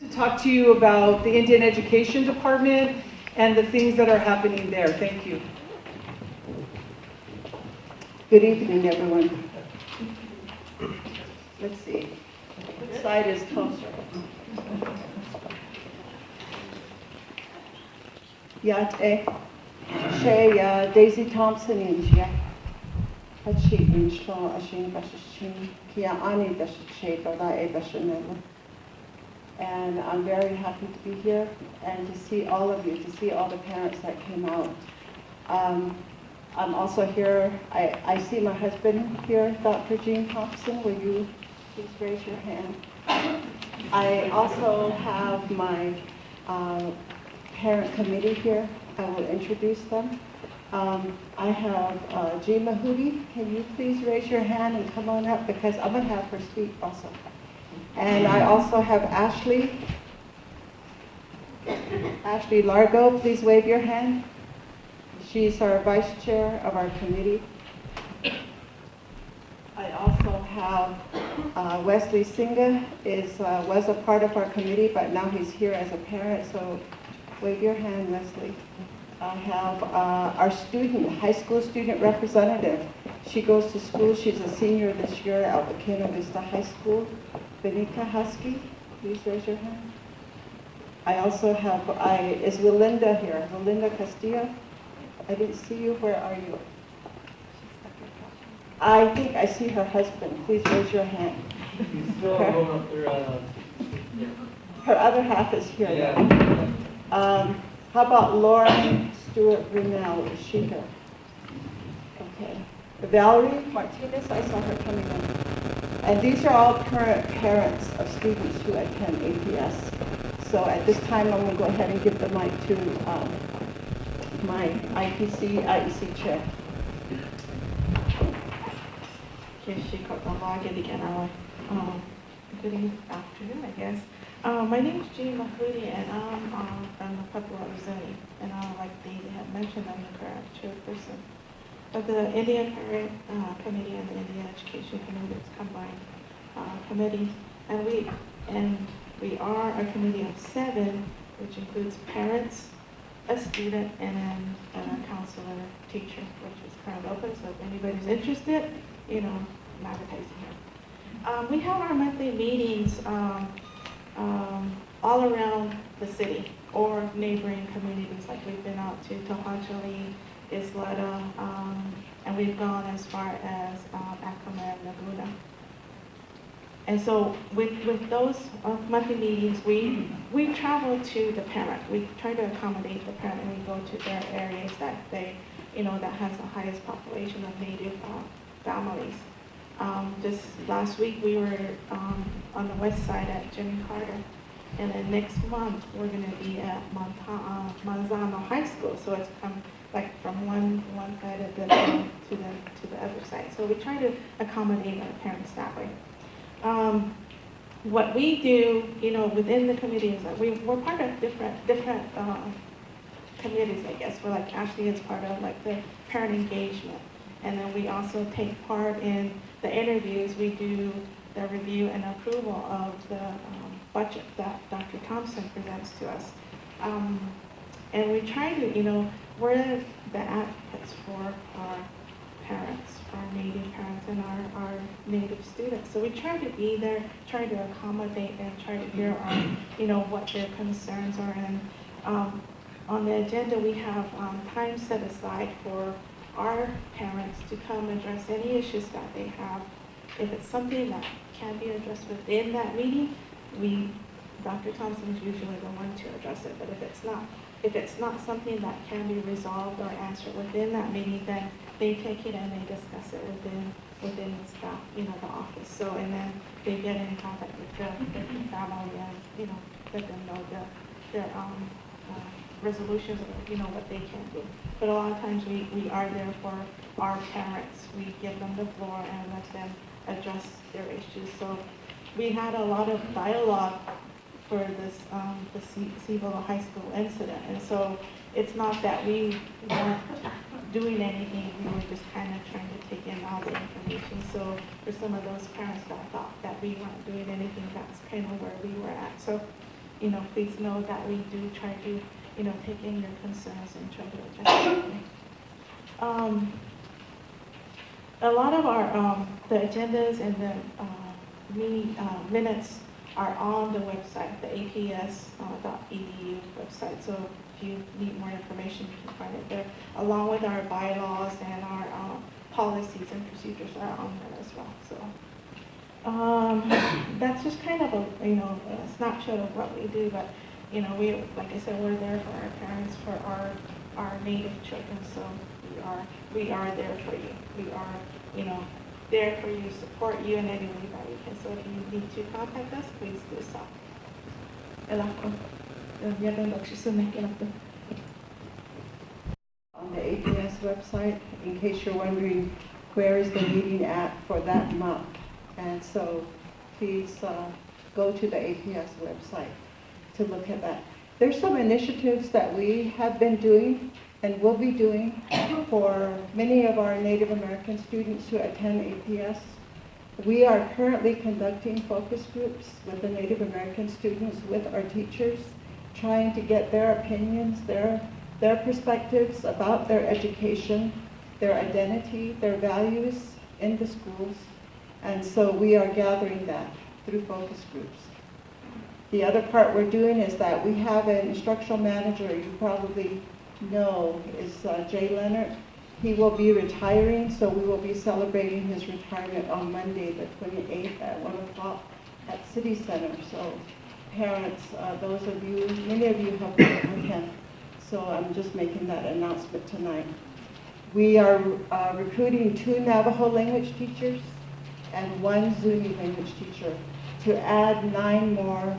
To talk to you about the Indian Education Department and the things that are happening there. Thank you. Good evening, everyone. Let's see. Which side is closer? Yate, Shea, Daisy Thompson, and Jia. Hachi, Incho, Ashin, Bashishin, Kia Ani, Dashe, Bada, Bashanella. And I'm very happy to be here and to see all of you, to see all the parents that came out. I'm also here, I see my husband here, Dr. Gene Thompson. Will you please raise your hand? I also have my parent committee here. I will introduce them. I have Jean Mahudi. Can you please raise your hand and come on up, because I'm going to have her speak also. And I also have Ashley Largo. Please wave your hand. She's our vice chair of our committee. I also have Wesley Singa was a part of our committee, but now he's here as a parent, so wave your hand, Wesley. I have our high school student representative. She goes to school, she's a senior this year at Albuquerque Vista High School. Benita Husky, please raise your hand. I also have, is Willinda here? Willinda Castillo? I didn't see you, where are you? I think I see her husband, please raise your hand. Her other half is here. Yeah. How about Lauren Stewart Grinnell, is she here? Okay. Valerie Martinez, I saw her coming in. And these are all current parents of students who attend APS. So at this time, I'm going to go ahead and give the mic to my IEC chair. Good afternoon, I guess. My name is Jean Mahudi, and I'm from the Papua Zone. And like they had mentioned, I'm the current chairperson of the Indian Parent Committee and the Indian Education Committee. It's combined committee, and we are a committee of 7, which includes parents, a student, and then a counselor, teacher, which is kind of open. So if anybody's interested, I'm advertising here. We have our monthly meetings all around the city or neighboring communities. Like we've been out to Tohachali, Isleta, and we've gone as far as Acoma and Laguna. And so with those monthly meetings, we travel to the parent. We try to accommodate the parent, and we go to their areas that they, that has the highest population of Native families. Just last week, we were on the west side at Jimmy Carter. And then next month, we're going to be at Manzano High School. So it's like from one side of the to the other side. So we try to accommodate our parents that way. What we do, within the committee is that we're part of different committees, I guess. We're like Ashley is part of like the parent engagement, and then we also take part in the interviews. We do the review and approval of the budget that Dr. Thompson presents to us. And we try to, we're the advocates for our parents, our Native parents, and our Native students. So we try to be there, try to accommodate and try to hear what their concerns are. And on the agenda, we have time set aside for our parents to come address any issues that they have. If it's something that can be addressed within that meeting, Dr. Thompson is usually the one to address it. But if it's not something that can be resolved or answered within that meeting, then they take it and they discuss it within the staff, the office. So, and then they get in contact with the family and, let them know their resolutions or, what they can do. But a lot of times we are there for our parents. We give them the floor and let them address their issues. So we had a lot of dialogue for this, the Civil High School incident. And so it's not that we weren't doing anything, we were just kind of trying to take in all the information. So for some of those parents that thought that we weren't doing anything, that's kind of where we were at. So please know that we do try to, take in your concerns and try to address it. A lot of our, the agendas and the meeting minutes are on the website, the APS.edu website. So if you need more information, you can find it there, along with our bylaws and our policies and procedures are on there as well. So that's just kind of a snapshot of what we do. But we, like I said, we're there for our parents, for our Native children. So we are there for you. We are, there for you, support you in any way that we can. So if you need to contact us, please do so. On the APS website, in case you're wondering where is the meeting at for that month. And so please go to the APS website to look at that. There's some initiatives that we have been doing and will be doing for many of our Native American students who attend APS. We are currently conducting focus groups with the Native American students, with our teachers, trying to get their opinions, their perspectives about their education, their identity, their values in the schools. And so we are gathering that through focus groups. The other part we're doing is that we have an instructional manager you probably know is Jay Leonard. He will be retiring, so we will be celebrating his retirement on Monday, the 28th at 1 o'clock at City Center. So parents, those of you, many of you have worked with him. So I'm just making that announcement tonight. We are recruiting 2 Navajo language teachers and 1 Zuni language teacher to add 9 more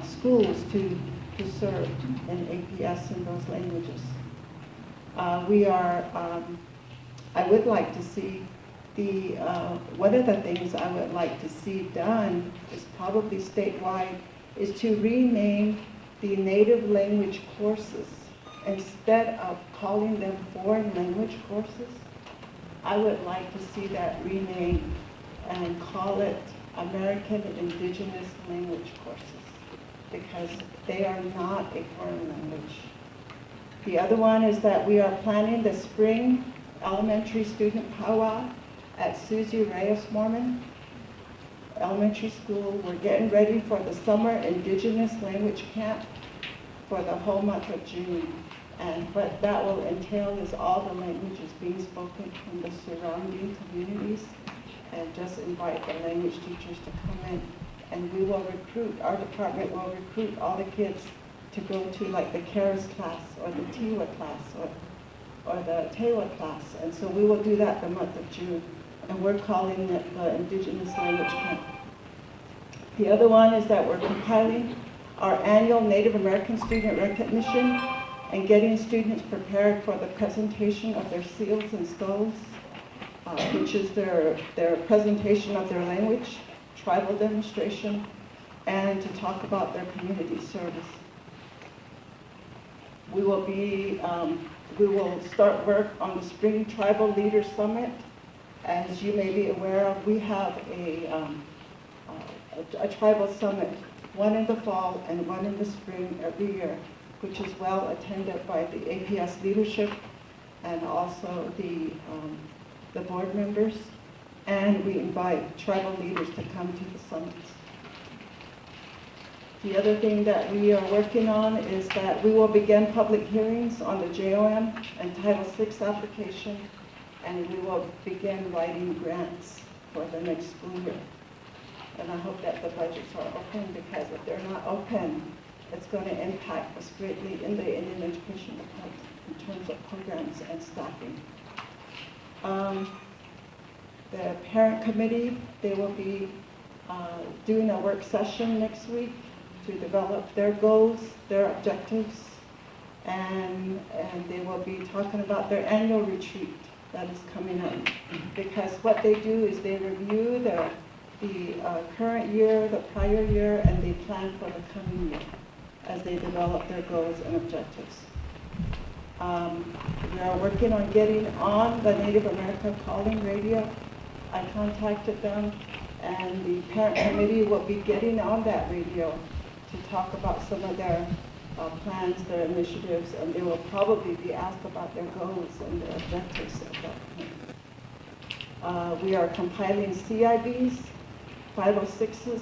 schools to serve in APS in those languages. I would like to see one of the things I would like to see done is probably statewide is to rename the native language courses. Instead of calling them foreign language courses, I would like to see that renamed and call it American Indigenous language courses, because they are not a foreign language. The other one is that we are planning the spring elementary student powwow at Susie Reyes Mormon Elementary School. We're getting ready for the summer Indigenous language camp for the whole month of June. And what that will entail is all the languages being spoken from the surrounding communities, and just invite the language teachers to come in. And we will recruit, our department will recruit all the kids to go to like the Karis class or the Tiwa class or the Tewa class. And so we will do that the month of June. And we're calling it the Indigenous Language Camp. The other one is that we're compiling our annual Native American student recognition and getting students prepared for the presentation of their seals and skulls, which is their presentation of ther language, tribal demonstration, and to talk about their community service. We will start work on the Spring Tribal Leaders Summit. As you may be aware of, we have a tribal summit, one in the fall and one in the spring every year, which is well attended by the APS leadership and also the board members. And we invite tribal leaders to come to the summits. The other thing that we are working on is that we will begin public hearings on the JOM and Title VI application, and we will begin writing grants for the next school year. And I hope that the budgets are open, because if they're not open, it's going to impact us greatly in the Indian Education Department in terms of programs and staffing. The parent committee, they will be doing a work session next week to develop their goals, their objectives, and they will be talking about their annual retreat that is coming up. Because what they do is they review the current year, the prior year, and they plan for the coming year as they develop their goals and objectives. We are working on getting on the Native America calling radio. I contacted them, and the parent committee will be getting on that radio to talk about some of their plans, their initiatives, and they will probably be asked about their goals and their objectives at that point. We are compiling CIBs, 506s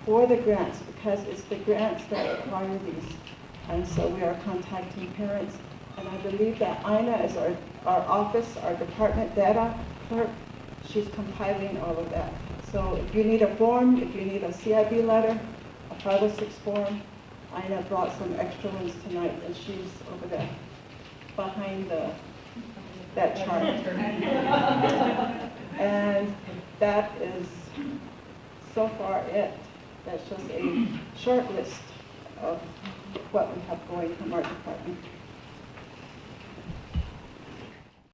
for the grants because it's the grants that require these. And so we are contacting parents. And I believe that Ina is our office, our department data clerk. She's compiling all of that. So if you need a form, if you need a CIB letter, a 506 form, Ina brought some extra ones tonight, and she's over there behind that chart. And that is so far it. That's just a short list of what we have going from our department.